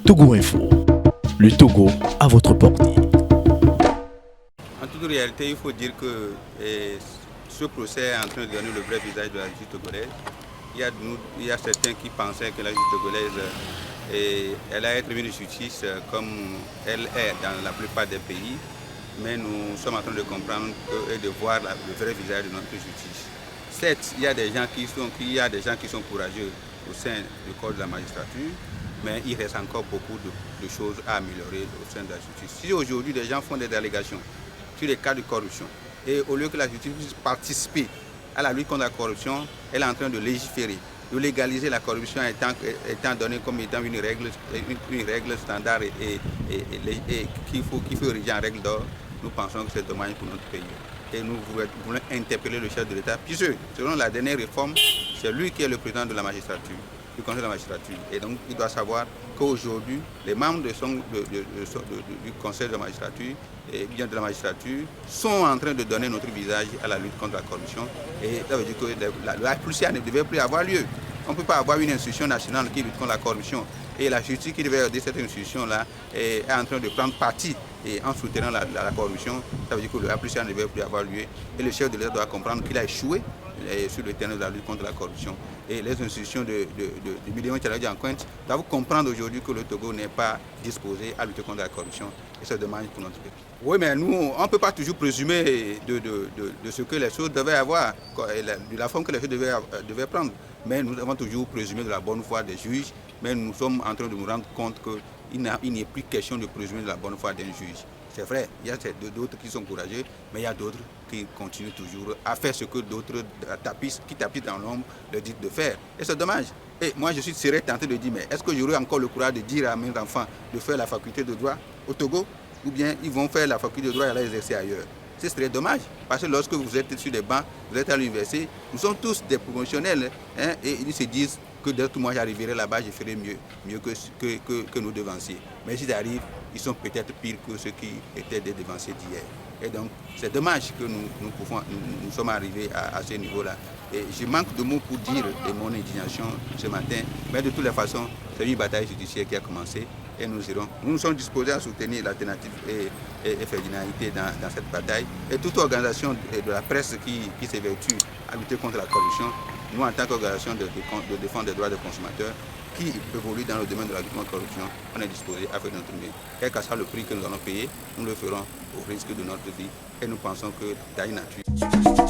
Togo Info, le Togo à votre portée. En toute réalité, il faut dire que ce procès est en train de donner le vrai visage de la justice togolaise. Il y a certains qui pensaient que la justice togolaise elle a été une justice comme elle est dans la plupart des pays, mais nous sommes en train de comprendre et de voir le vrai visage de notre justice. Certes, il y a des gens qui sont courageux au sein du corps de la magistrature, mais il reste encore beaucoup de choses à améliorer au sein de la justice. Si aujourd'hui des gens font des allégations sur les cas de corruption, et au lieu que la justice puisse participer à la lutte contre la corruption, elle est en train de légiférer, de légaliser la corruption étant donné comme étant une règle standard et qu'il faut ériger en règle d'or. Nous pensons que c'est dommage pour notre pays. Et nous voulons interpeller le chef de l'État, puisque selon la dernière réforme, c'est lui qui est le président de la magistrature, du conseil de la magistrature. Et donc il doit savoir qu'aujourd'hui, les membres du conseil de la magistrature et bien de la magistrature sont en train de donner notre visage à la lutte contre la corruption. Et ça veut dire que la policière ne devait plus avoir lieu. On ne peut pas avoir une institution nationale qui lutte contre la corruption. Et la justice qui devait aider cette institution-là est en train de prendre parti et en soutenant la corruption. Ça veut dire que la policière ne devait plus avoir lieu. Et le chef de l'État doit comprendre qu'il a échoué sur le terrain de la lutte contre la corruption. Et les institutions de Million Challenge en Cointe doivent comprendre aujourd'hui que le Togo n'est pas disposé à lutter contre la corruption. Et c'est dommage pour notre pays. Oui, mais nous, on ne peut pas toujours présumer de ce que les choses devaient avoir, de la forme que les choses devaient prendre. Mais nous devons toujours présumer de la bonne foi des juges. Mais nous sommes en train de nous rendre compte qu'il n'y a plus question de présumer de la bonne foi d'un juge. C'est vrai, il y a d'autres qui sont courageux, mais il y a d'autres qui continuent toujours à faire ce que d'autres qui tapissent dans l'ombre leur disent de faire. Et c'est dommage. Et moi, je serais tenté de dire, mais est-ce que j'aurai encore le courage de dire à mes enfants de faire la faculté de droit au Togo, ou bien ils vont faire la faculté de droit et aller exercer ailleurs? Ce serait dommage, parce que lorsque vous êtes sur des bancs, vous êtes à l'université, nous sommes tous des promotionnels, et ils se disent que dès que moi j'arriverai là-bas, je ferai mieux que nos devanciers. Mais s'ils arrivent, ils sont peut-être pires que ceux qui étaient des devanciers d'hier. Et donc, c'est dommage que nous sommes arrivés à ce niveau-là. Et je manque de mots pour dire mon indignation ce matin, mais de toutes les façons, c'est une bataille judiciaire qui a commencé et nous sommes disposés à soutenir l'alternative et Ferdinandité dans cette bataille. Et toute organisation de la presse qui s'évertue à lutter contre la corruption, nous, en tant qu'organisation de défense des droits des consommateurs, qui évolue dans le domaine de la lutte contre la corruption, on est disposé à faire notre mieux. Quel que soit le prix que nous allons payer, nous le ferons au risque de notre vie. Et nous pensons que dans une nature.